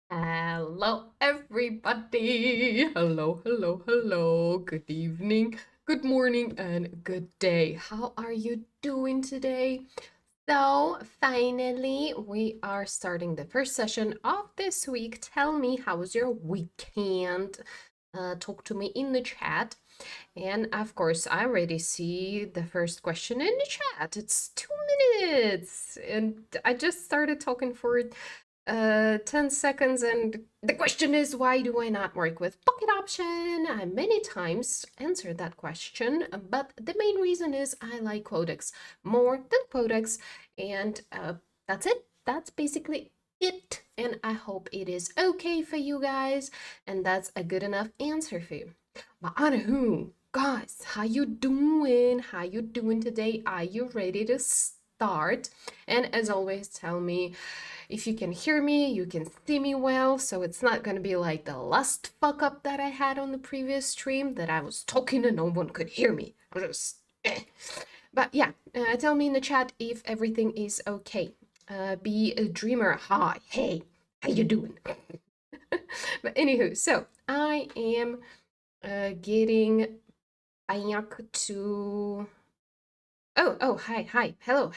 Hello, everybody. Hello, hello, hello. Good evening, good morning, and good day. How are you doing today? So, finally, we are starting the first session of this week. Tell me, how was your weekend? Talk to me in the chat. And of course, I already see the first question in the chat. It's 2 minutes. And I just started talking for 10 seconds, and the question is, why do I not work with pocket option? I many times answered that question, but the main reason is I like Quotex more than Quotex, and that's it. That's basically it, and I hope it is okay for you guys, and that's a good enough answer for you. But anywho, guys, how you doing? How you doing today? Are you ready to start? And as always, tell me if you can hear me, you can see me well, so it's not gonna be like the last fuck up that I had on the previous stream that I was talking and no one could hear me. I was just But yeah, tell me in the chat if everything is okay. Be a dreamer. Hi, hey, how you doing? But anywho, so I am getting back to hi, hello,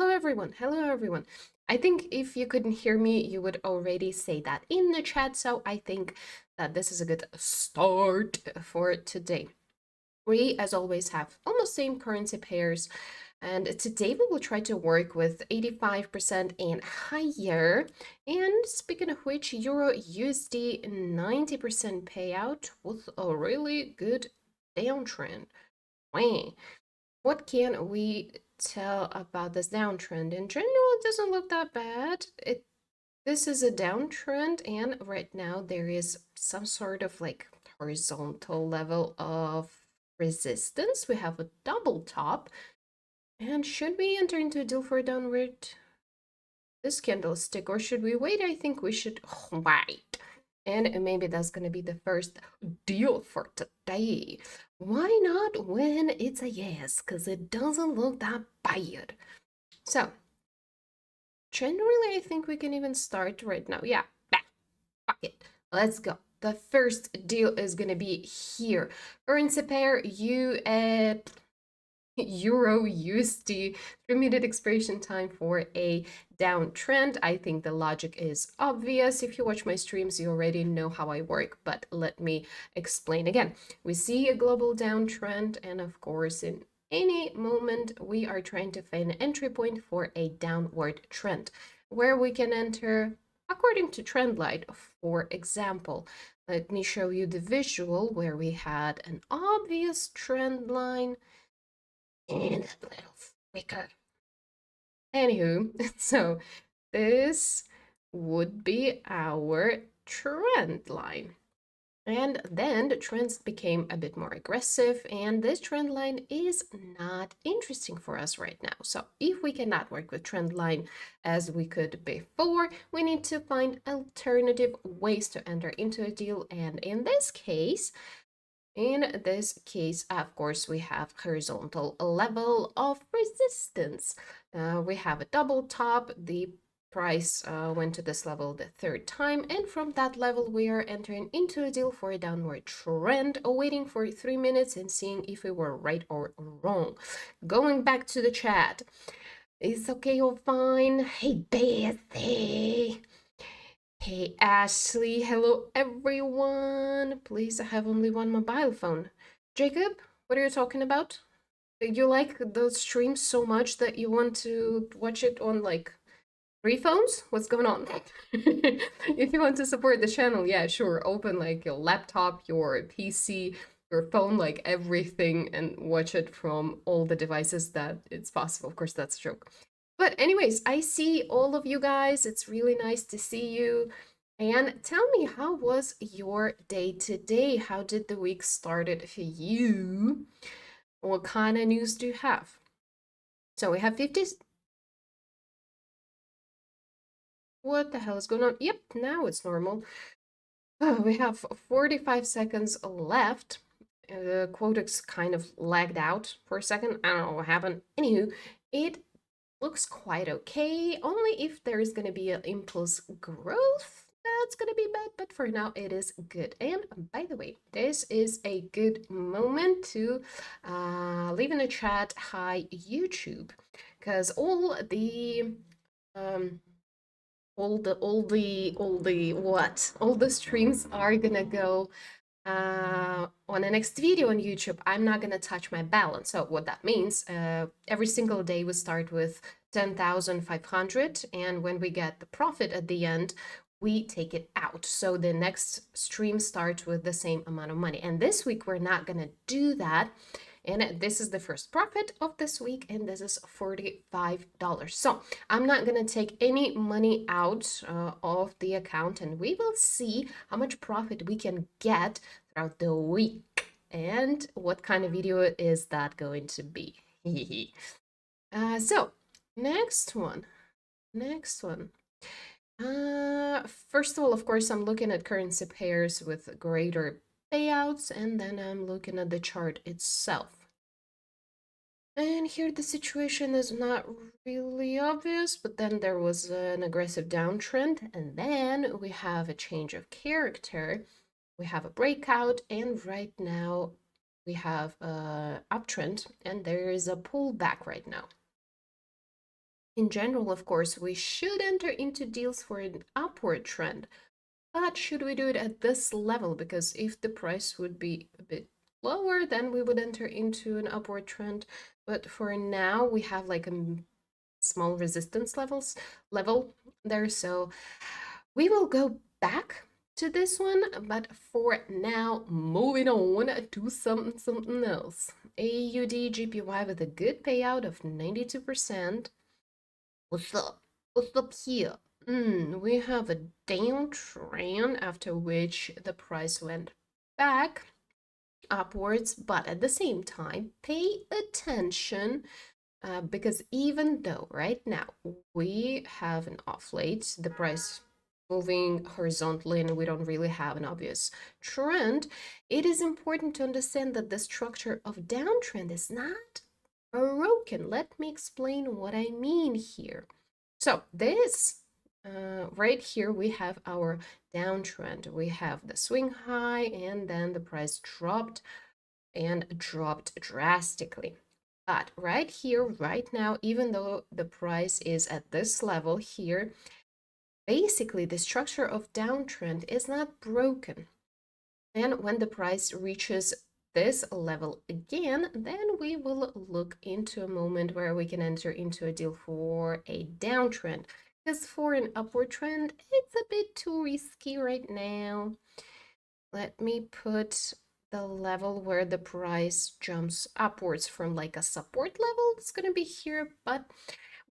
everyone. Hello, everyone. I think if you couldn't hear me, you would already say that in the chat, so I think that this is a good start for today. We, as always, have almost same currency pairs, and today we will try to work with 85% and higher. And speaking of which, Euro USD 90% payout with a really good downtrend. Wow. What can we tell about this downtrend? In general, it doesn't look that bad. This is a downtrend, and right now there is some sort of like horizontal level of resistance. We have a double top. And should we enter into a deal for a downward this candlestick, or should we wait? I think we should wait. And maybe that's going to be the first deal for today. Why not when it's a yes? Because it doesn't look that bad. So, generally, I think we can even start right now. Yeah, fuck it. Let's go. The first deal is going to be here. Currency pair, Euro USD 3-minute expiration time for a downtrend. I think the logic is obvious. If you watch my streams, you already know how I work, but let me explain again. We see a global downtrend, and of course, in any moment, we are trying to find an entry point for a downward trend where we can enter according to trend line. For example, let me show you the visual where we had an obvious trend line and a little flicker. Anywho, so this would be our trend line. And then the trends became a bit more aggressive, and this trend line is not interesting for us right now. So if we cannot work with trend line as we could before, we need to find alternative ways to enter into a deal. And in this case, of course, we have horizontal level of resistance. We have a double top. The price went to this level the third time, and from that level we are entering into a deal for a downward trend, waiting for 3 minutes and seeing if we were right or wrong. Going back to the chat. It's okay or fine. Hey, Betsy. Hey Ashley, hello everyone. Please, I have only one mobile phone. Jacob, what are you talking about? You like those streams so much that you want to watch it on like 3 phones? What's going on? If you want to support the channel, yeah, sure. Open like your laptop, your PC, your phone, like everything, and watch it from all the devices that it's possible. Of course, that's a joke. But anyways, I see all of you guys. It's really nice to see you. And tell me, how was your day today? How did the week started for you? What kind of news do you have? So we have 50. What the hell is going on? Yep, now it's normal. We have 45 seconds left. Quotex kind of lagged out for a second. I don't know what happened. Anywho, it looks quite okay, only if there is going to be an impulse growth that's gonna be bad, but for now it is good. And by the way, this is a good moment to leave in the chat hi YouTube, because um all the streams are gonna go on the next video on YouTube. I'm not gonna touch my balance. So what that means, every single day we start with 10,500, and when we get the profit at the end, we take it out. So the next stream starts with the same amount of money. And this week we're not gonna do that. And this is the first profit of this week, and this is $45. So I'm not gonna take any money out of the account, and we will see how much profit we can get throughout the week. And what kind of video is that going to be? So next one. First of all, of course, I'm looking at currency pairs with greater payouts, and then I'm looking at the chart itself. And here the situation is not really obvious, but then there was an aggressive downtrend, and then we have a change of character. We have a breakout, and right now we have a uptrend, and there is a pullback right now. In general, of course, we should enter into deals for an upward trend, but should we do it at this level? Because if the price would be a bit lower, then we would enter into an upward trend. But for now, we have like a small resistance level there. So we will go back to this one, but for now, moving on to something else. AUD GPY with a good payout of 92%. What's up? What's up here? We have a downtrend, after which the price went back upwards, but at the same time, pay attention, because even though right now we have an oscillate, the price moving horizontally, and we don't really have an obvious trend, it is important to understand that the structure of downtrend is not broken. Let me explain what I mean here. So this right here, we have our downtrend. We have the swing high, and then the price dropped drastically. But right here, right now, even though the price is at this level here, basically the structure of downtrend is not broken. And when the price reaches this level again, then we will look into a moment where we can enter into a deal for a downtrend. Because for an upward trend, it's a bit too risky right now. Let me put the level where the price jumps upwards from like a support level. It's going to be here, but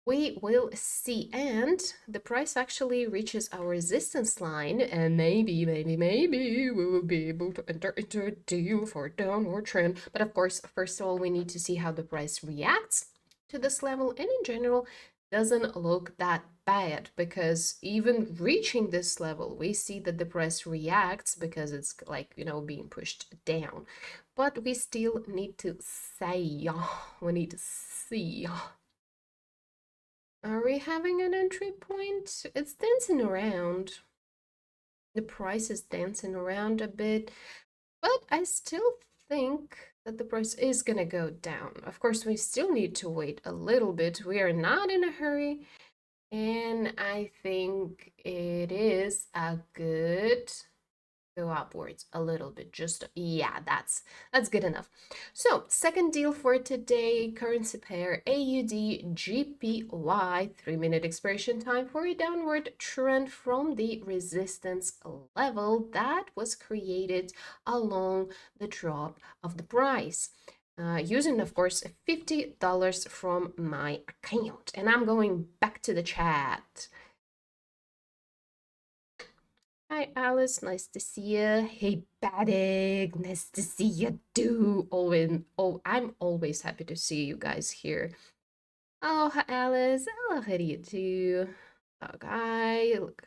we will see. And the price actually reaches our resistance line, and maybe we will be able to enter into a deal for a downward trend. But of course, first of all, we need to see how the price reacts to this level, and in general doesn't look that bad, because even reaching this level, we see that the price reacts because it's like, you know, being pushed down. But we still need to see. We need to see. Are we having an entry point? It's dancing around. The price is dancing around a bit, but I still think that the price is gonna go down. Of course, we still need to wait a little bit. We are not in a hurry, and I think it is a good go upwards a little bit. Just, yeah, that's good enough. So second deal for today, currency pair AUD GPY, 3-minute expiration time for a downward trend from the resistance level that was created along the drop of the price. Using, of course, $50 from my account. And I'm going back to the chat. Hi, Alice. Nice to see you. Hey, Badig. Nice to see you too. I'm always happy to see you guys here. Oh, hi, Alice. Hello, how do you do? Okay, look.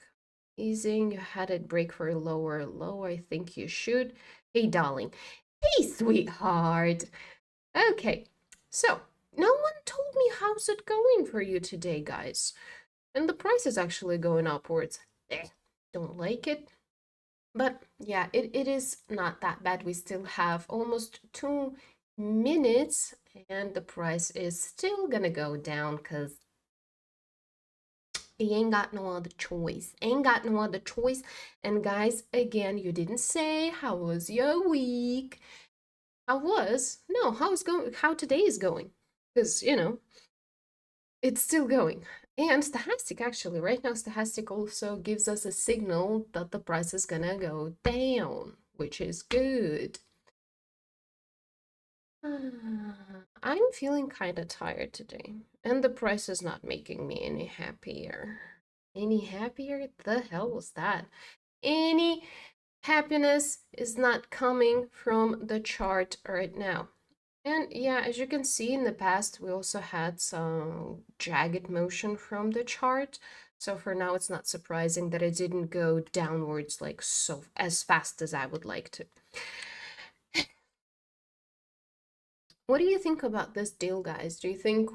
Easing. You had it break for a lower low. I think you should. Hey, darling. Hey, sweetheart. Okay, so no one told me how's it going for you today, guys. And the price is actually going upwards. Don't like it. But yeah, it is not that bad. We still have almost 2 minutes and the price is still gonna go down because he ain't got no other choice. Ain't got no other choice. And guys, again, you didn't say how was your week? How was? No, how today is going? Because, it's still going. And Stochastic actually, right now, Stochastic also gives us a signal that the price is gonna go down, which is good. I'm feeling kind of tired today, and the price is not making me any happier. Any happier? The hell was that? Any happiness is not coming from the chart right now. And yeah, as you can see in the past, we also had some jagged motion from the chart. So for now, it's not surprising that it didn't go downwards like so as fast as I would like to. What do you think about this deal, guys? Do you think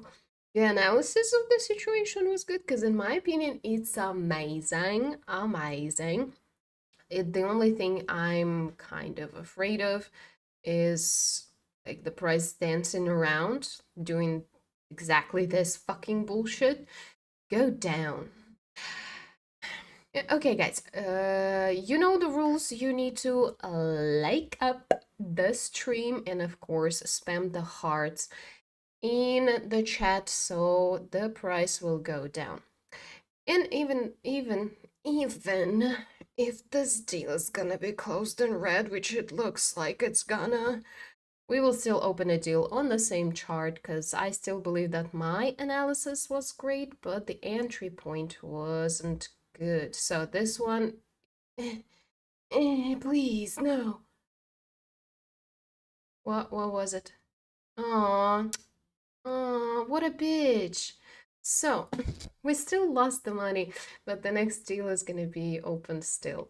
the analysis of the situation was good? Because in my opinion, it's amazing, amazing. The only thing I'm kind of afraid of is like the price dancing around, doing exactly this fucking bullshit. Go down. Okay, guys, you know the rules. You need to like up the stream and, of course, spam the hearts in the chat so the price will go down. And even if this deal is gonna be closed in red, which it looks like it's gonna, we will still open a deal on the same chart because I still believe that my analysis was great, but the entry point wasn't good. So this one, please, no. What was it? Aw, aw, what a bitch. So, we still lost the money, but the next deal is gonna be open still.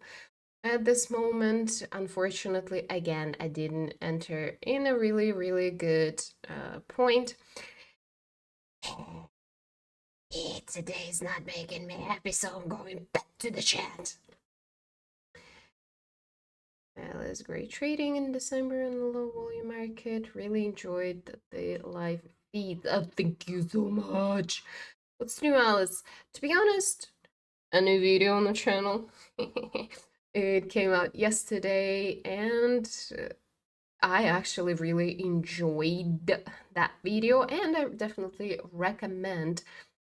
At this moment, unfortunately, again, I didn't enter in a really, really good point. Today is not making me happy, so I'm going back to the chat. Well, it's great trading in December in the low volume market. Really enjoyed the live feed. Thank you so much. What's new, Alice? To be honest, a new video on the channel. It came out yesterday, and I actually really enjoyed that video, and I definitely recommend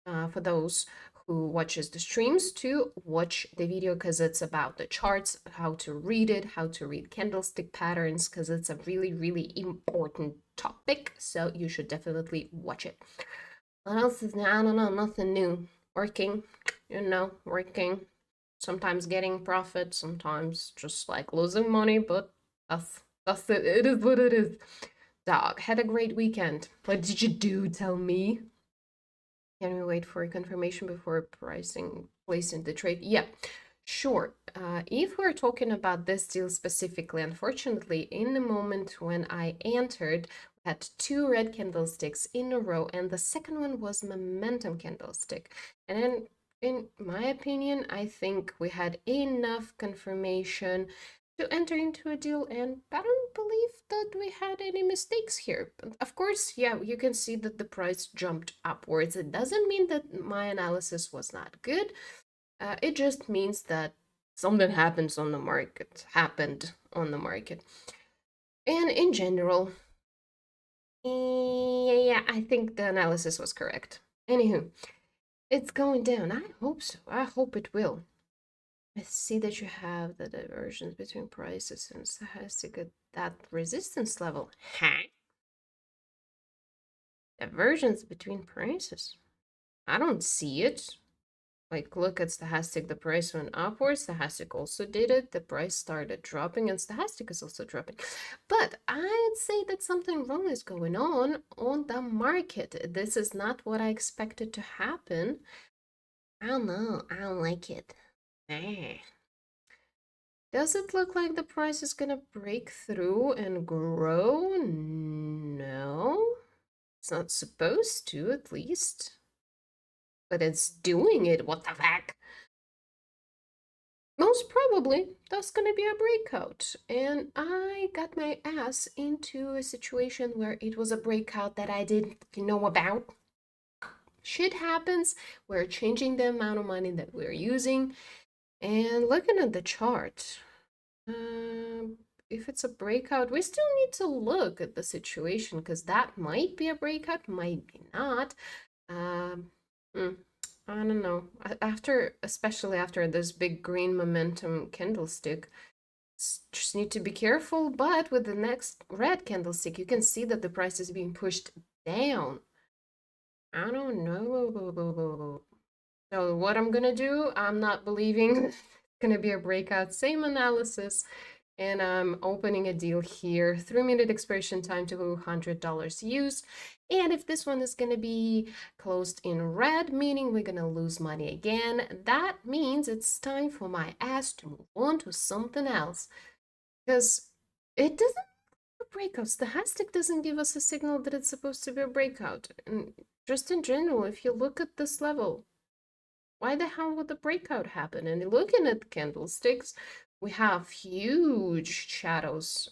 for those who watches the streams to watch the video because it's about the charts, how to read it, how to read candlestick patterns, because it's a really, really important topic. So you should definitely watch it. What else is new? I don't know, nothing new. Working, working. Sometimes getting profit, sometimes just like losing money, but that's it. It is what it is. Dog, had a great weekend. What did you do? Tell me. Can we wait for confirmation before placing the trade? Yeah, sure. If we're talking about this deal specifically, unfortunately, in the moment when I entered, we had two red candlesticks in a row, and the second one was momentum candlestick. And then, in my opinion, I think we had enough confirmation to enter into a deal, and I don't believe that we had any mistakes here. But of course, yeah, you can see that the price jumped upwards. It doesn't mean that my analysis was not good. It just means that something happened on the market. And in general, yeah, I think the analysis was correct. Anywho, it's going down. I hope so. I hope it will. I see that you have the divergence between prices and stochastic at that resistance level. Huh? Divergence between prices? I don't see it. Like, look at stochastic, the price went upwards, stochastic also did it, the price started dropping, and stochastic is also dropping. But I'd say that something wrong is going on the market. This is not what I expected to happen. I don't know, I don't like it. Does it look like the price is gonna break through and grow? No. It's not supposed to, at least. But it's doing it, what the heck? Most probably, that's gonna be a breakout. And I got my ass into a situation where it was a breakout that I didn't know about. Shit happens. We're changing the amount of money that we're using. And looking at the chart, if it's a breakout, we still need to look at the situation because that might be a breakout, might be not. Um, hmm, I don't know. After, especially after this big green momentum candlestick, just need to be careful. But with the next red candlestick, you can see that the price is being pushed down. I don't know. So what I'm gonna do, I'm not believing it's gonna be a breakout. Same analysis. And I'm opening a deal here. 3-minute expiration time to $100 used. And if this one is going to be closed in red, meaning we're going to lose money again, that means it's time for my ass to move on to something else. Because it doesn't have breakouts. The hashtag doesn't give us a signal that it's supposed to be a breakout. And just in general, if you look at this level, why the hell would the breakout happen? And looking at candlesticks, we have huge shadows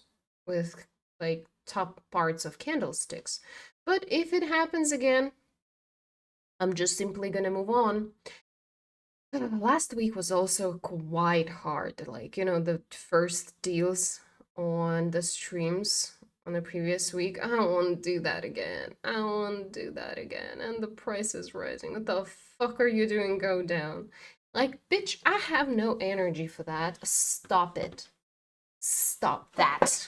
with like top parts of candlesticks. But if it happens again, I'm just simply gonna move on. Last week was also quite hard. Like, the first deals on the streams on the previous week. I don't want to do that again. I don't want to do that again. And the price is rising. What the fuck are you doing? Go down. Like, bitch, I have no energy for that. Stop it. Stop that.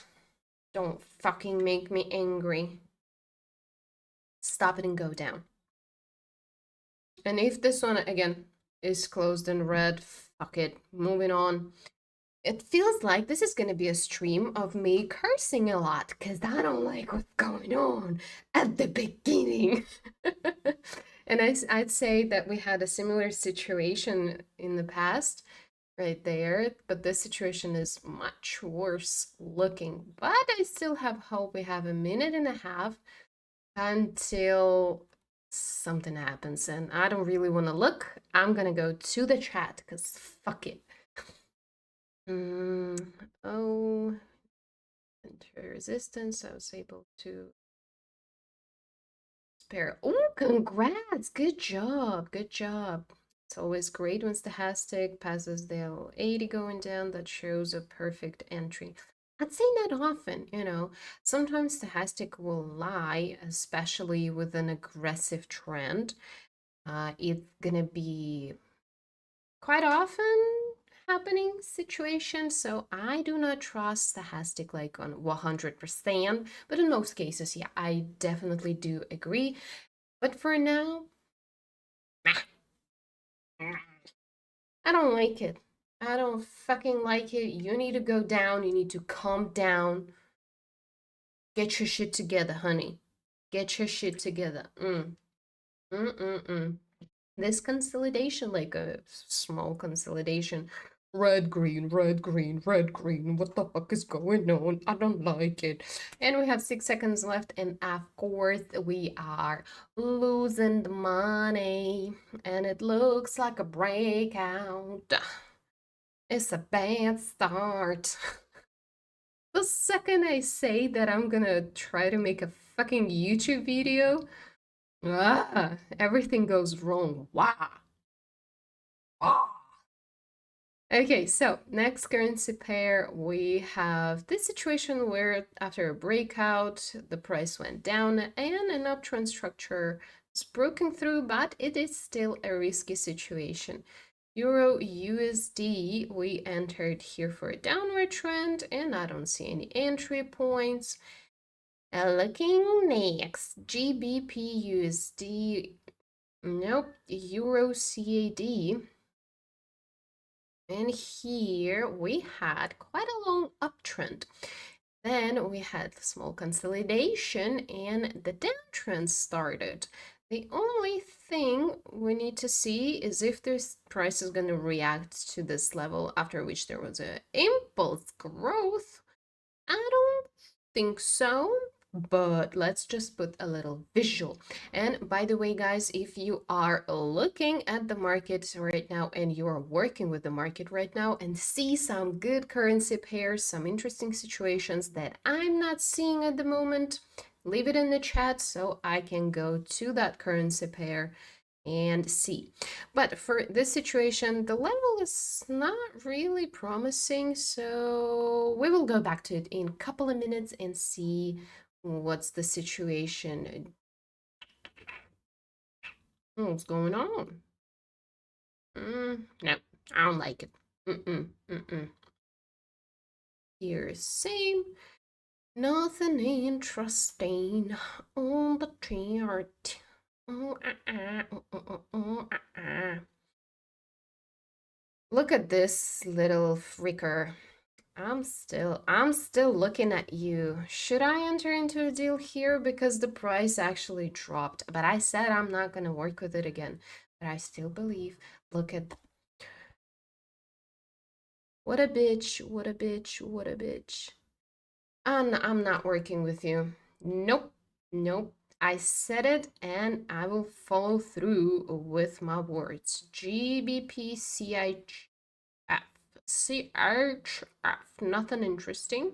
Don't fucking make me angry. Stop it and go down. And if this one, again, is closed in red, fuck it. Moving on. It feels like this is going to be a stream of me cursing a lot because I don't like what's going on at the beginning. And I'd say that we had a similar situation in the past right there, but this situation is much worse looking. But I still have hope. We have a minute and a half until something happens, and I don't really want to look. I'm gonna go to the chat because fuck it. Oh, enter resistance. I was able to spare. Oh, congrats! Good job. Good job. It's always great once the hashtag passes the L80 going down. That shows a perfect entry. I'd say not often. Sometimes the hashtag will lie, especially with an aggressive trend. It's gonna be quite often happening situation, so I do not trust the hashtag like on 100%, but in most cases, yeah, I definitely do agree. But for now, I don't like it. I don't fucking like it. You need to go down. You need to calm down. Get your shit together, honey. Get your shit together. This consolidation, like a small consolidation. Red, green, red, green, red, green. What the fuck is going on? I don't like it. And we have 6 seconds left, and of course, we are losing the money. And it looks like a breakout. It's a bad start. The second I say that I'm gonna try to make a fucking YouTube video, everything goes wrong. Wow. Okay, so next currency pair, we have this situation where after a breakout, the price went down and an uptrend structure is broken through, but it is still a risky situation. Euro USD, we entered here for a downward trend and I don't see any entry points. Looking next, GBP USD, nope, Euro CAD. And here we had quite a long uptrend. Then we had small consolidation and the downtrend started. The only thing we need to see is if this price is going to react to this level, after which there was an impulse growth. I don't think so. but let's just put a little visual. And by the way, guys, if you are looking at the market right now and you are working with the market right now and see some good currency pairs, some interesting situations that I'm not seeing at the moment, leave it in the chat so I can go to that currency pair and see. But for this situation, the level is not really promising, so we will go back to it in a couple of minutes and see what's the situation. What's going on? No, I don't like it. Here's same. Nothing interesting on the chart. Look at this little freaker. I'm still looking at you. Should I enter into a deal here? Because the price actually dropped. But I said I'm not gonna work with it again. But I still believe. Look at what a bitch, what a bitch, what a bitch. And I'm not working with you. Nope, nope. I said it and I will follow through with my words. GBP nothing interesting.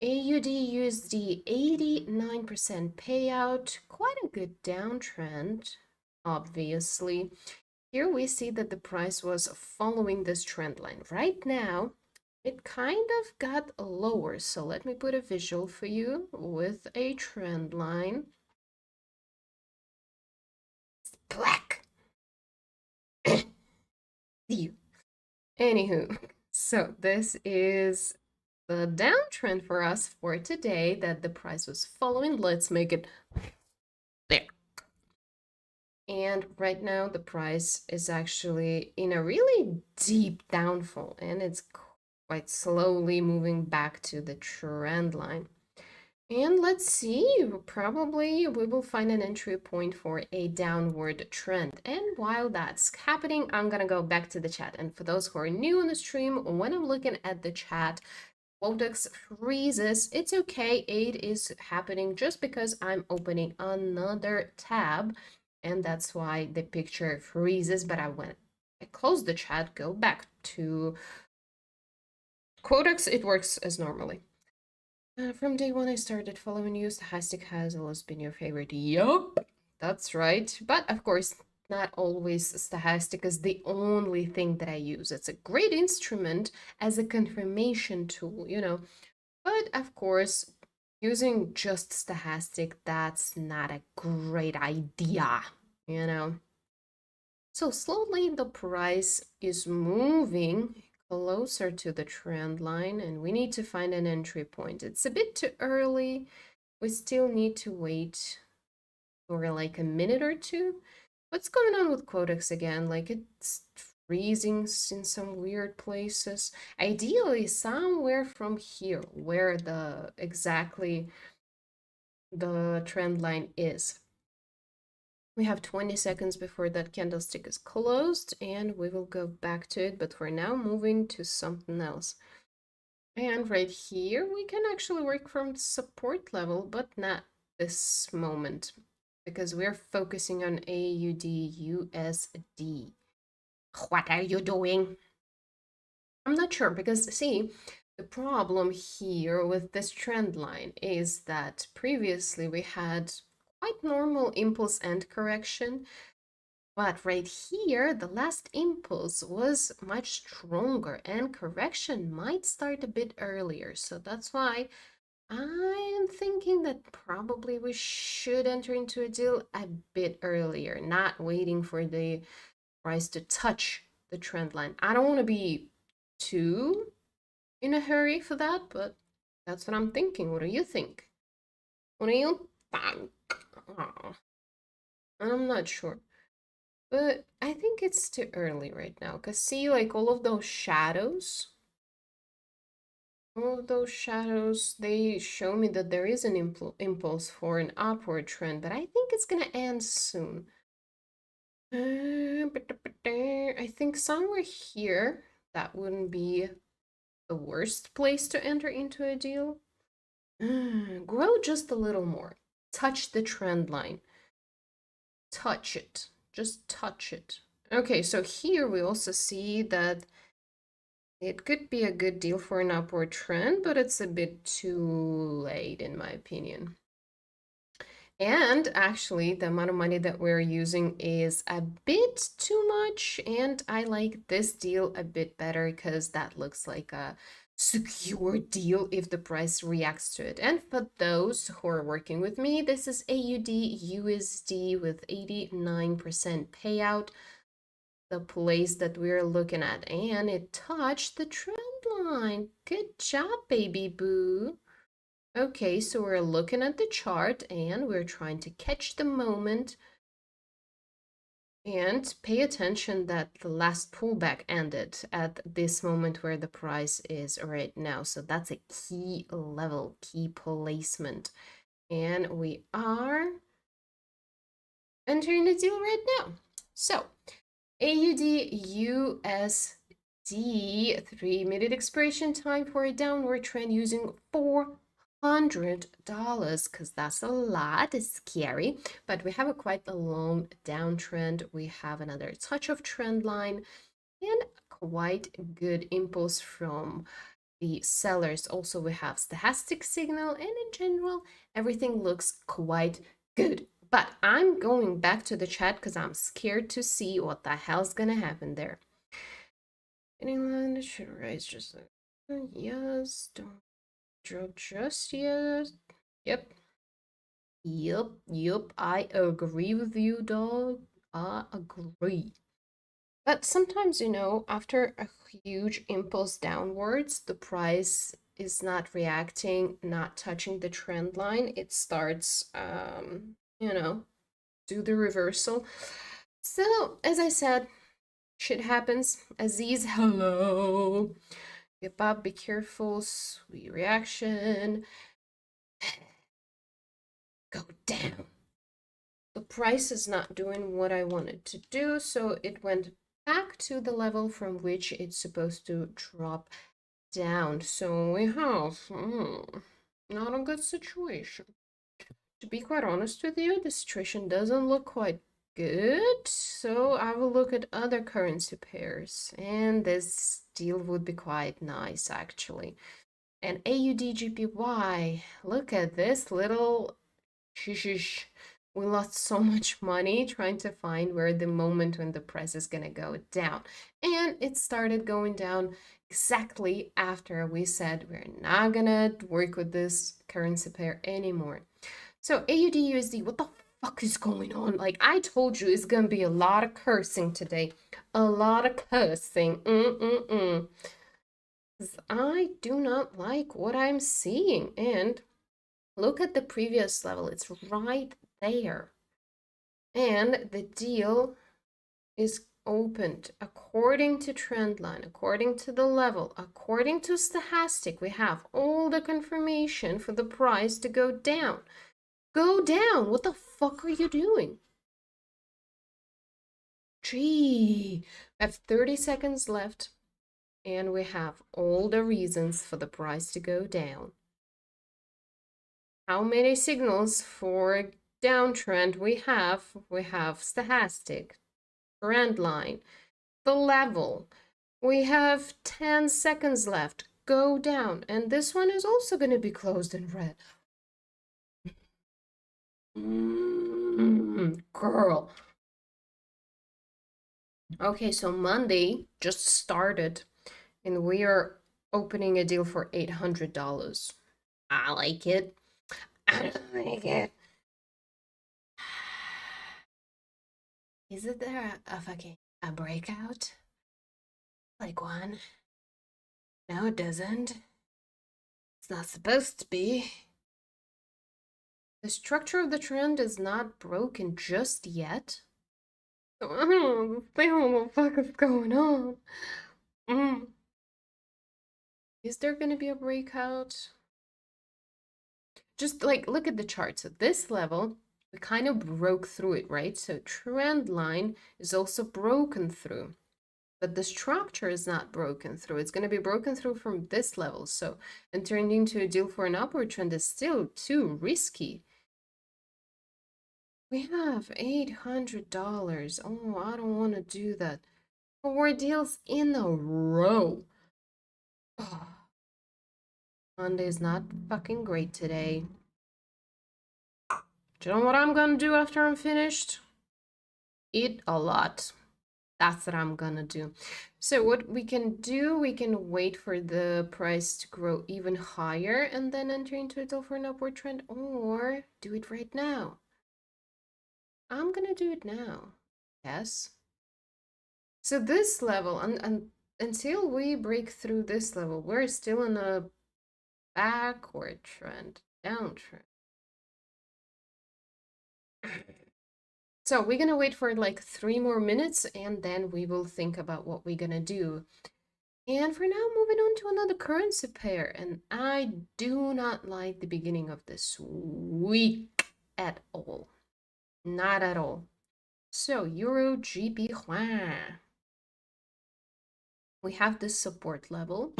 AUD USD 89% payout, quite a good downtrend, obviously. Here we see that the price was following this trend line. Right now, it kind of got lower. So let me put a visual for you with a trend line. It's black. You. Anywho, so this is the downtrend for us for today that the price was following. Let's make it there. And right now the price is actually in a really deep downfall and it's quite slowly moving back to the trend line. And let's see, probably we will find an entry point for a downward trend. And while that's happening, I'm gonna go back to the chat. And for those who are new on the stream, when I'm looking at the chat, Forex freezes. It's okay, it is happening just because I'm opening another tab. And that's why the picture freezes, but I close the chat, go back to Quotex, it works as normally. From day one, I started following you. Stochastic has always been your favorite. Yup, that's right. But of course, not always Stochastic is the only thing that I use. It's a great instrument as a confirmation tool, you know. But of course, using just Stochastic, that's not a great idea, you know. So slowly the price is moving closer to the trend line and we need to find an entry point. It's a bit too early. We still need to wait for like a minute or two. What's going on with Quotex again? Like it's freezing in some weird places. Ideally somewhere from here where the exactly the trend line is. We have 20 seconds before that candlestick is closed and we will go back to it, but for now moving to something else. And right here, we can actually work from support level, but not this moment because we're focusing on AUD USD. What are you doing? I'm not sure because see, the problem here with this trend line is that previously we had quite normal impulse and correction. But right here, the last impulse was much stronger and correction might start a bit earlier. So that's why I am thinking that probably we should enter into a deal a bit earlier, not waiting for the price to touch the trend line. I don't want to be too in a hurry for that, but that's what I'm thinking. What do you think? What do you think? Oh, I'm not sure. But I think it's too early right now. Because see, like all of those shadows, they show me that there is an impulse for an upward trend, but I think it's gonna end soon. I think somewhere here, that wouldn't be the worst place to enter into a deal. Grow just a little more. Touch the trend line. Touch it. Just touch it. Okay, so here we also see that it could be a good deal for an upward trend, but it's a bit too late in my opinion. And actually, the amount of money that we're using is a bit too much, and I like this deal a bit better because that looks like a secure deal if the price reacts to it. And for those who are working with me, this is AUD USD with 89% payout, the place that we're looking at, and it touched the trend line. Good job, baby boo. Okay, so we're looking at the chart and we're trying to catch the moment and pay attention that the last pullback ended at this moment where the price is right now. So that's a key level, key placement. And we are entering the deal right now. So AUD USD 3-minute expiration time for a downward trend using $400 because that's a lot. It's scary, but we have a quite a long downtrend. We have another touch of trend line and quite good impulse from the sellers. Also, we have stochastic signal, and in general, everything looks quite good. But I'm going back to the chat because I'm scared to see what the hell's gonna happen there. Anyone should rise just like yes, don't drop just yet. Yep. Yep, I agree with you, dog. I agree. But sometimes, after a huge impulse downwards, the price is not reacting, not touching the trend line. It starts, do the reversal. So, as I said, shit happens. Aziz, hello. Get up, be careful, sweet reaction. Go down. The price is not doing what I wanted to do, so it went back to the level from which it's supposed to drop down. So we have not a good situation. To be quite honest with you, the situation doesn't look quite good. So I will look at other currency pairs, and this deal would be quite nice actually. And AUD GPY, look at this little shush. We lost so much money trying to find where the moment when the price is gonna go down. And it started going down exactly after we said we're not gonna work with this currency pair anymore. So AUD USD, what the fuck is going on? Like I told you, it's gonna be a lot of cursing today. A lot of cursing. Because I do not like what I'm seeing. And look at the previous level, it's right there. And the deal is opened according to trend line, according to the level, according to stochastic. We have all the confirmation for the price to go down. Go down! What the fuck are you doing? Gee, we have 30 seconds left, and we have all the reasons for the price to go down. How many signals for downtrend we have? We have stochastic, trend line, the level. We have 10 seconds left. Go down. And this one is also going to be closed in red. Girl. Okay, so Monday just started and we are opening a deal for $800. I like it. I don't like it. Is it there a fucking a breakout? Like one? No, it doesn't. It's not supposed to be. The structure of the trend is not broken just yet. So I don't understand what the fuck is going on. Is there gonna be a breakout? Just like look at the chart. So this level, we kind of broke through it, right? So trend line is also broken through. but the structure is not broken through. It's going to be broken through from this level. So entering into a deal for an upward trend is still too risky. We have $800. Oh, I don't want to do that. 4 deals in a row. Oh, Monday is not fucking great today. Do you know what I'm gonna do after I'm finished? Eat a lot. That's what I'm gonna do. So what we can do, we can wait for the price to grow even higher and then enter into a deal for an upward trend, or do it right now. I'm gonna do it now. Yes. So this level, and until we break through this level, we're still in a backward trend, downtrend. So we're gonna wait for like 3 more minutes and then we will think about what we're gonna do. And for now, moving on to another currency pair. And I do not like the beginning of this week at all. Not at all. So Euro GP Yuan. We have this support level.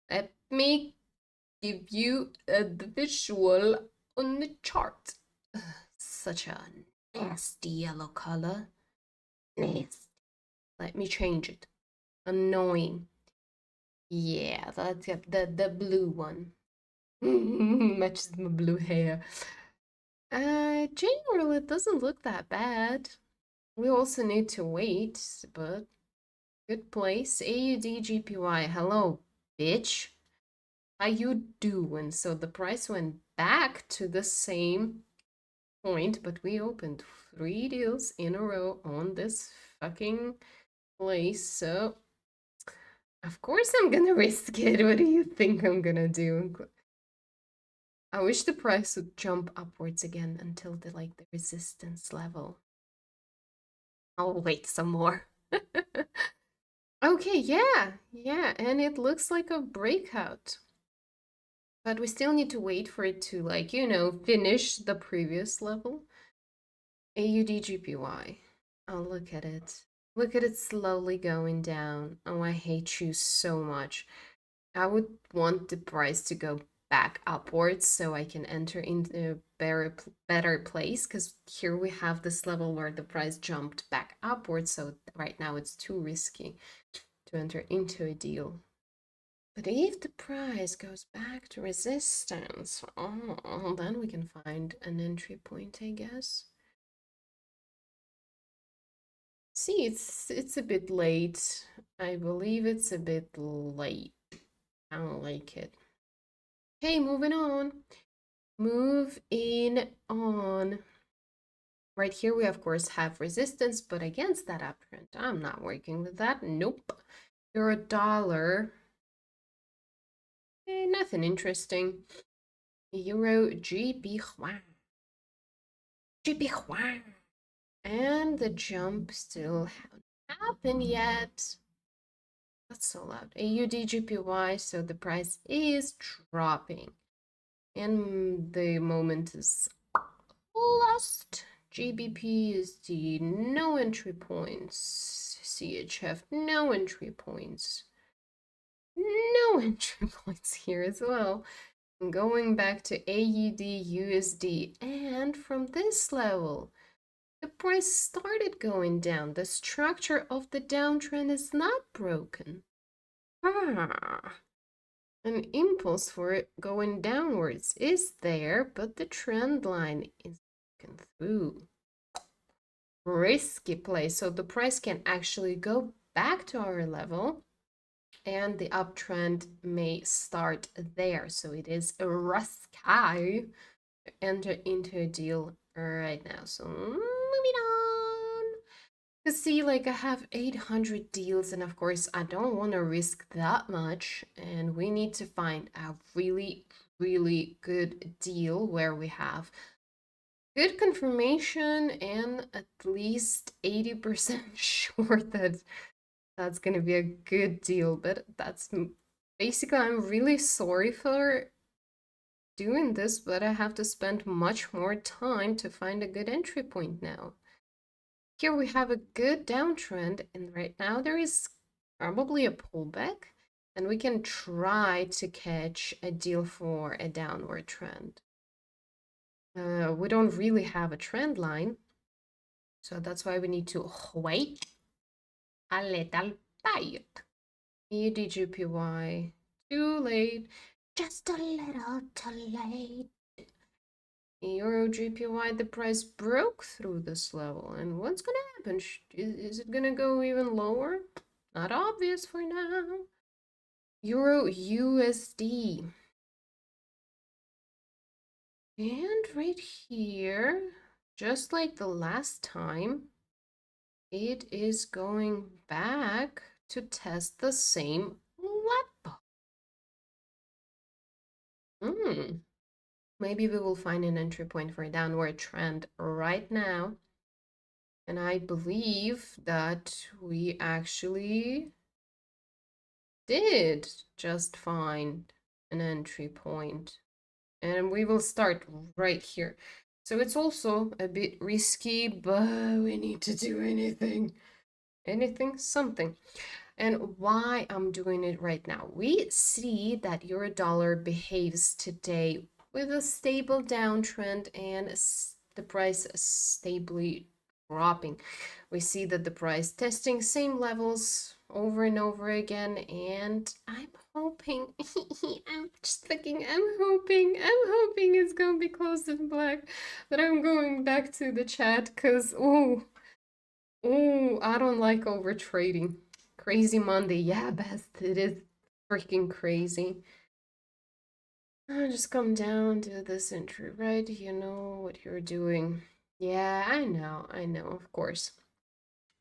Let me give you the visual on the chart. Such a nasty yellow color. Nasty. Let me change it. Annoying. Yeah, that's the blue one. Matches my blue hair. Generally, it doesn't look that bad. We also need to wait, but good place. AUD GPY. Hello, bitch. How you doing? So the price went back to the same point, but we opened 3 deals in a row on this fucking place. So of course I'm gonna risk it. What do you think I'm gonna do? I wish the price would jump upwards again until the resistance level. I'll wait some more. Okay, yeah, and it looks like a breakout. But we still need to wait for it to finish the previous level. AUD GPY. Oh, look at it. Look at it slowly going down. Oh, I hate you so much. I would want the price to go back upwards so I can enter into a better place, because here we have this level where the price jumped back upwards, so right now it's too risky to enter into a deal. But if the price goes back to resistance, oh, then we can find an entry point, I guess. See, it's a bit late. I believe it's a bit late. I don't like it. Okay, moving on. Moving on. Right here we of course have resistance, but against that uptrend, I'm not working with that. Nope. Euro dollar. Nothing interesting. Euro GP Yuan. GP Yuan. And the jump still hasn't happened yet. That's so loud. AUD GPY, so the price is dropping. And the moment is lost. GBP is the no entry points. CHF, no entry points. No entry points here as well. Going back to AUD USD, and from this level, the price started going down. The structure of the downtrend is not broken. An impulse for it going downwards is there, but the trend line is broken through. Risky play. So the price can actually go back to our level and the uptrend may start there. So it is a risky to enter into a deal right now. So moving on. You see, I have 800 deals, and of course I don't want to risk that much, and we need to find a really, really good deal where we have good confirmation and at least 80% sure that that's gonna be a good deal. But that's basically, I'm really sorry for doing this, but I have to spend much more time to find a good entry point now. Here we have a good downtrend, and right now there is probably a pullback, and we can try to catch a deal for a downward trend. We don't really have a trend line, so that's why we need to wait a little bit. EUDGPY, too late, just a little too late. Euro GPY, the price broke through this level, and what's gonna happen? Is it gonna go even lower? Not obvious for now. Euro USD. And right here, just like the last time, it is going back to test the same level. Maybe we will find an entry point for a downward trend right now. And I believe that we actually did just find an entry point. And we will start right here. So it's also a bit risky, but we need to do anything. Anything, something. And why I'm doing it right now. We see that euro dollar behaves today with a stable downtrend and the price stably dropping. We see that the price testing same levels over and over again, and I'm hoping I'm hoping it's gonna be closed in black. But I'm going back to the chat because I don't like over trading. Crazy Monday, yeah, best. It is freaking crazy. Just come down to this entry, right? You know what you're doing. Yeah, I know, of course.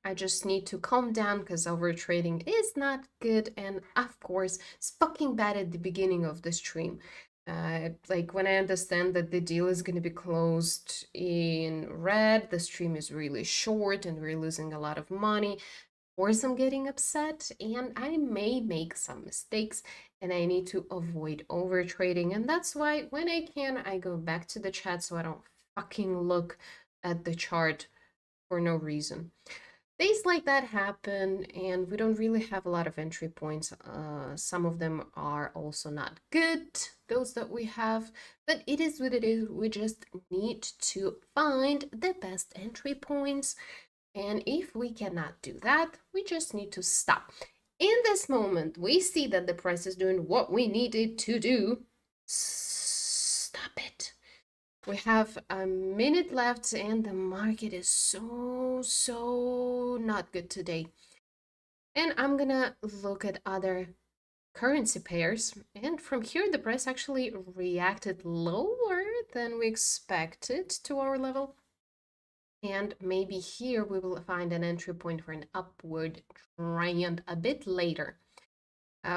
I just need to calm down because over trading is not good, and of course, it's fucking bad at the beginning of the stream. Like when I understand that the deal is going to be closed in red, the stream is really short and we're losing a lot of money. Of course, I'm getting upset and I may make some mistakes and I need to avoid over trading. And that's why when I can, I go back to the chat so I don't fucking look at the chart for no reason. Days like that happen and we don't really have a lot of entry points. Some of them are also not good, those that we have, but it is what it is. We just need to find the best entry points. And if we cannot do that, we just need to stop. In this moment, we see that the price is doing what we needed to do. Stop it. We have a minute left and the market is so not good today. And I'm gonna look at other currency pairs. And from here, the price actually reacted lower than we expected to our level. And maybe here we will find an entry point for an upward trend a bit later.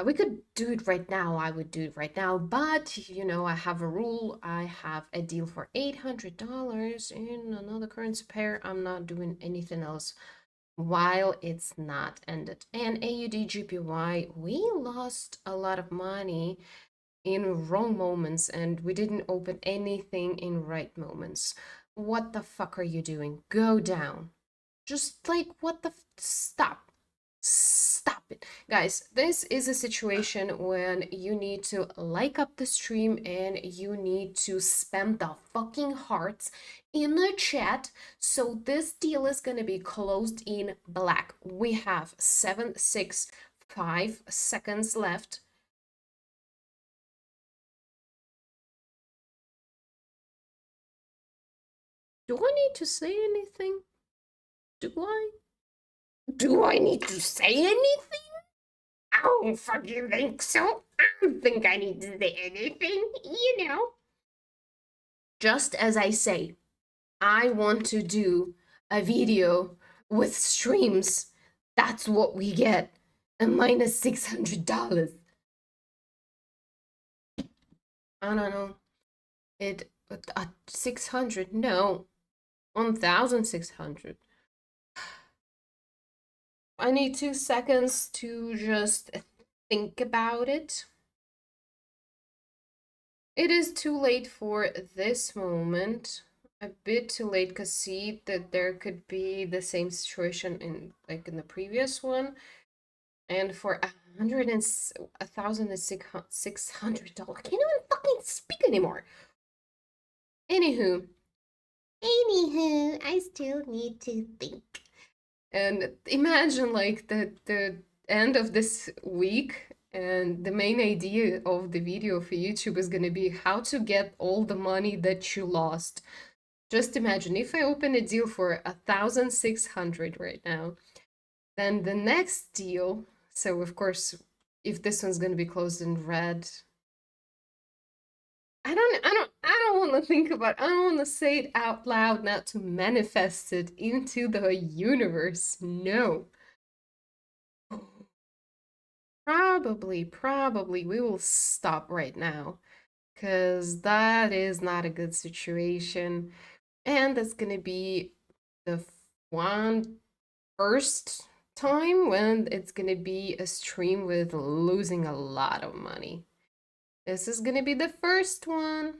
We could do it right now. I would do it right now, but you know, I have a rule. I have a deal for $800 in another currency pair. I'm not doing anything else while it's not ended. And AUD GPY, we lost a lot of money in wrong moments and we didn't open anything in right moments. What the fuck are you doing? Go down. Just like, what the stop. Stop it. Guys, this is a situation when you need to like up the stream and you need to spam the fucking hearts in the chat. So this deal is gonna be closed in black. We have 7, 6, 5 seconds left. Do I need to say anything? Do I? Do I need to say anything? I don't fucking think so. I don't think I need to say anything, you know. Just as I say, I want to do a video with streams. That's what we get. A minus $600. I don't know. 600? No. 1,600. I need 2 seconds to just think about it. It is too late for this moment. a bit too late because see that there could be the same situation in like in the previous one, and for $1,600, can't even fucking speak anymore. Anywho, I still need to think. And imagine like the end of this week, and the main idea of the video for YouTube is gonna be how to get all the money that you lost. Just imagine if I open a deal for 1,600 right now, then the next deal. So of course, if this one's gonna be closed in red, I don't want to think about. I don't want to say it out loud, not to manifest it into the universe. No. Probably we will stop right now, because that is not a good situation. And that's gonna be the one first time when it's gonna be a stream with losing a lot of money. This is gonna be the first one.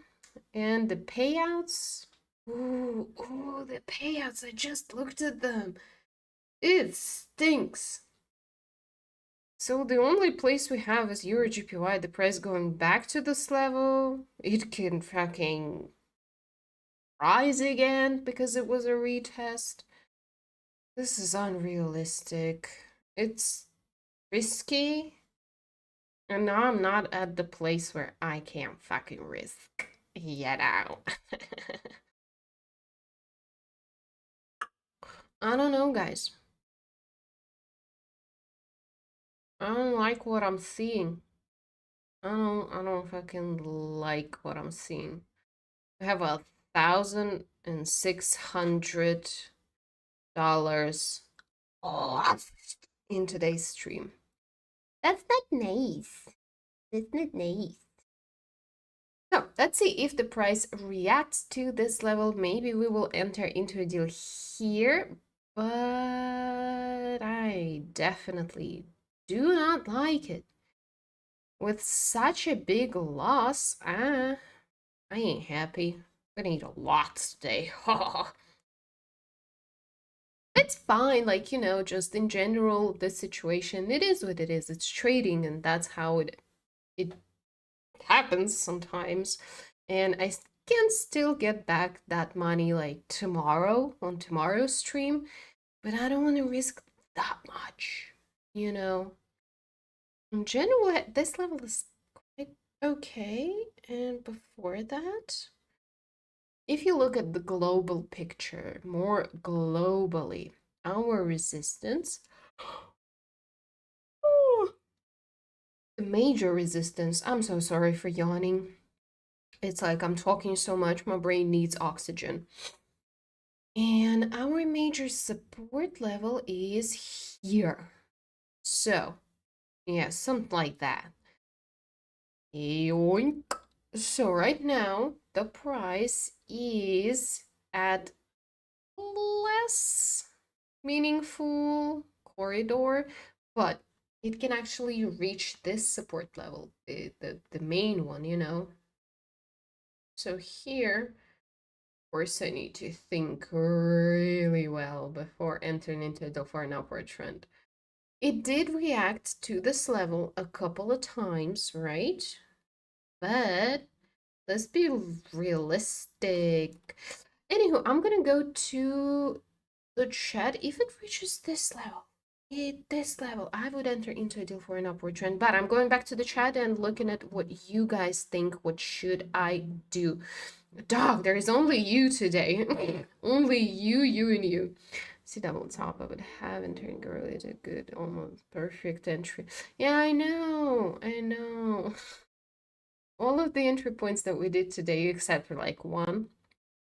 And the payouts. Ooh, the payouts. I just looked at them. It stinks. So the only place we have is EuroGPY, the price going back to this level. It can fucking rise again because it was a retest. This is unrealistic. It's risky. And now I'm not at the place where I can fucking risk. You know. I don't know, guys. I don't like what I'm seeing. I don't fucking like what I'm seeing. I have $1,600 lost in today's stream. That's not nice. That's not nice. So let's see if the price reacts to this level. Maybe we will enter into a deal here, but I definitely do not like it. With such a big loss, I ain't happy. I'm gonna eat a lot today. It's fine, like, just in general, the situation, it is what it is. It's trading, and that's how it happens sometimes. And I can still get back that money like tomorrow on tomorrow's stream, but I don't want to risk that much, you know. In general, this level is quite okay. And before that, if you look at the global picture, more globally, our resistance, the major resistance, I'm so sorry for yawning. It's like I'm talking so much, my brain needs oxygen. And our major support level is here. So, yeah, something like that. Yoink. So right now, the price is at less meaningful corridor, but it can actually reach this support level, the main one. So here, of course, I need to think really well before entering into for an upward trend. It did react to this level a couple of times, right? But let's be realistic. Anywho, I'm gonna go to the chat. If it reaches this level, I would enter into a deal for an upward trend. But I'm going back to the chat and looking at what you guys think. What should I do? Dog, there is only you today. Only you, and you. See double top, I would have entered early to good, almost perfect entry. Yeah, I know. All of the entry points that we did today, except for like one,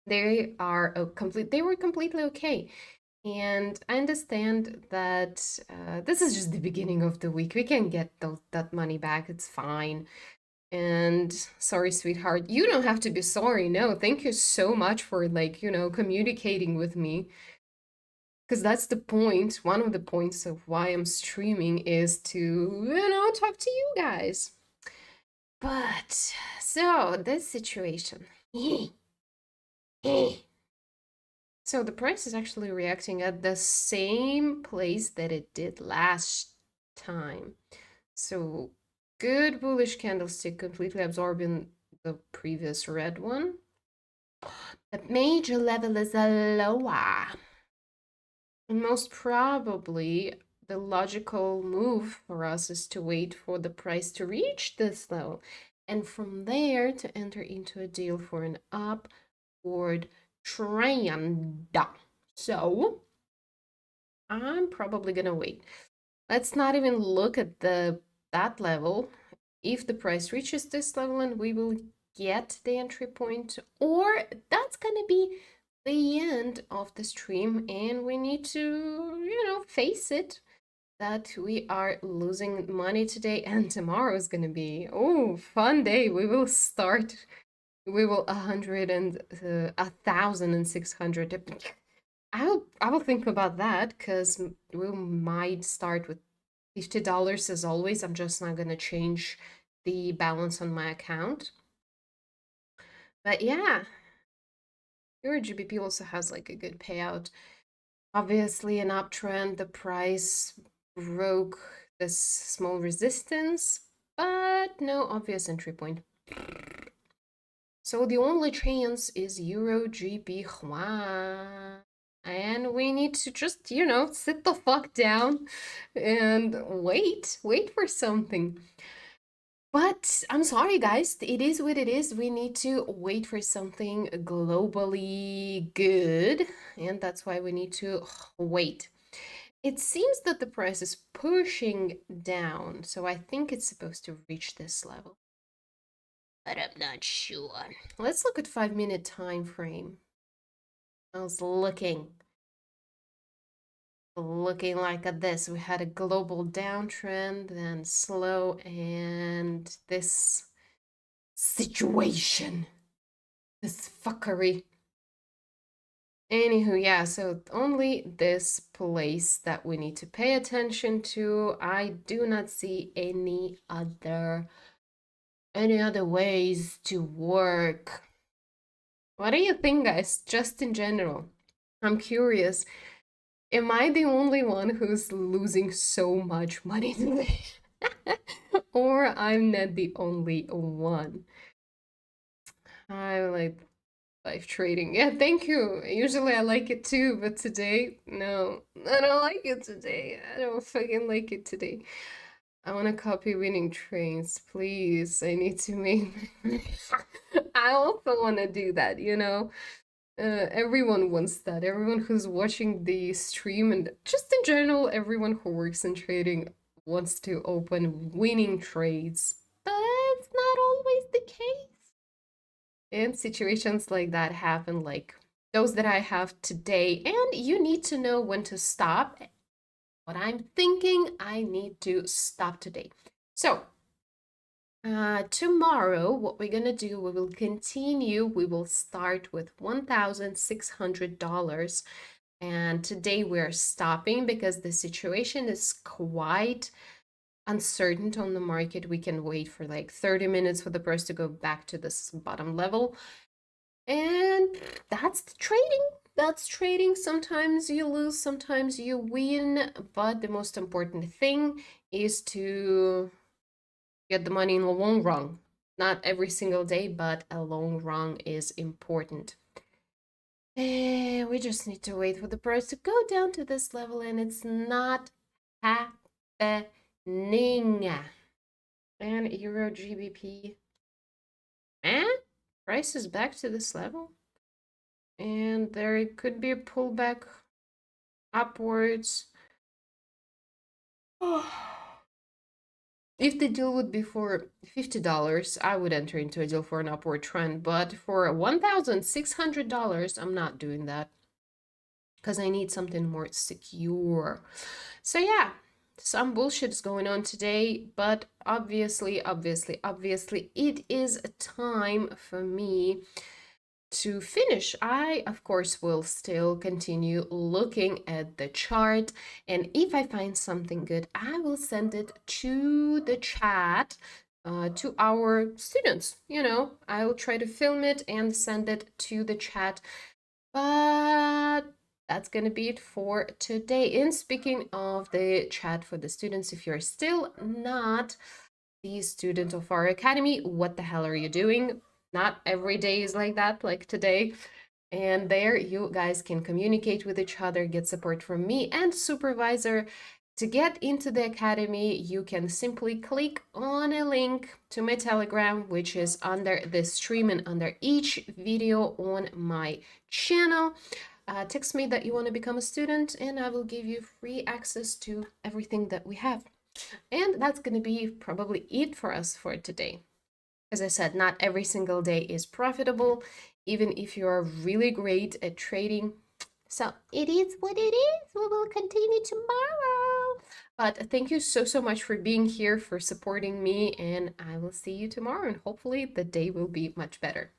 they were completely okay. And I understand that this is just the beginning of the week. We can get that money back. It's fine. And sorry, sweetheart, you don't have to be sorry. No, thank you so much for communicating with me. Because that's the point. One of the points of why I'm streaming is to, talk to you guys. But, so, this situation. So the price is actually reacting at the same place that it did last time. So good bullish candlestick, completely absorbing the previous red one. The major level is a lower. And most probably the logical move for us is to wait for the price to reach this level. And from there to enter into a deal for an upward trend. So I'm probably gonna wait. Let's not even look at that level. If the price reaches this level and we will get the entry point, or that's gonna be the end of the stream and we need to, face it that we are losing money today and tomorrow is gonna be, oh, fun day. We will 1,600. I will think about that because we might start with $50 as always. I'm just not gonna change the balance on my account. But yeah, your GBP also has like a good payout. Obviously, an uptrend, the price broke this small resistance, but no obvious entry point. So the only chance is Euro GB Yuan. And we need to just, sit the fuck down and wait for something. But I'm sorry, guys, it is what it is. We need to wait for something globally good, and that's why we need to wait. It seems that the price is pushing down, so I think it's supposed to reach this level. But I'm not sure. Let's look at 5-minute time frame. I was looking like at this. We had a global downtrend, then slow, and this situation, this fuckery. Anywho, yeah, so only this place that we need to pay attention to. I do not see any other ways to work. What do you think, guys? Just in general. I'm curious. Am I the only one who's losing so much money today? Or I'm not the only one? I like live trading. Yeah, thank you. Usually I like it too, but today, no. I don't like it today. I don't fucking like it today. I want to copy winning trains, please. I need to make. I also want to do that, everyone wants that. Everyone who's watching the stream and just in general, everyone who works in trading wants to open winning trades, but it's not always the case. And situations like that happen, like those that I have today, and you need to know when to stop. What I'm thinking, I need to stop today. So, tomorrow, what we're gonna do, we will continue. We will start with $1,600. And today we're stopping because the situation is quite uncertain on the market. We can wait for like 30 minutes for the price to go back to this bottom level. And that's the trading. That's trading. Sometimes you lose, sometimes you win. But the most important thing is to get the money in the long run. Not every single day, but a long run is important. And we just need to wait for the price to go down to this level, and it's not happening. And Euro GBP, price is back to this level. And there could be a pullback upwards. If the deal would be for $50, I would enter into a deal for an upward trend. But for $1,600, I'm not doing that because I need something more secure. So yeah, some bullshit is going on today, but obviously, it is a time for me to finish. I, of course, will still continue looking at the chart, and if I find something good, I will send it to the chat, to our students. I will try to film it and send it to the chat. But that's going to be it for today. And speaking of the chat for the students, if you're still not the student of our academy, what the hell are you doing? Not every day is like that, like today. And there you guys can communicate with each other, get support from me and supervisor. To get into the academy, you can simply click on a link to my Telegram, which is under the stream and under each video on my channel. Text me that you want to become a student and I will give you free access to everything that we have. And that's going to be probably it for us for today. As I said, not every single day is profitable, even if you're really great at trading. So it is what it is. We will continue tomorrow. But thank you so much for being here, for supporting me, and I will see you tomorrow. And hopefully the day will be much better.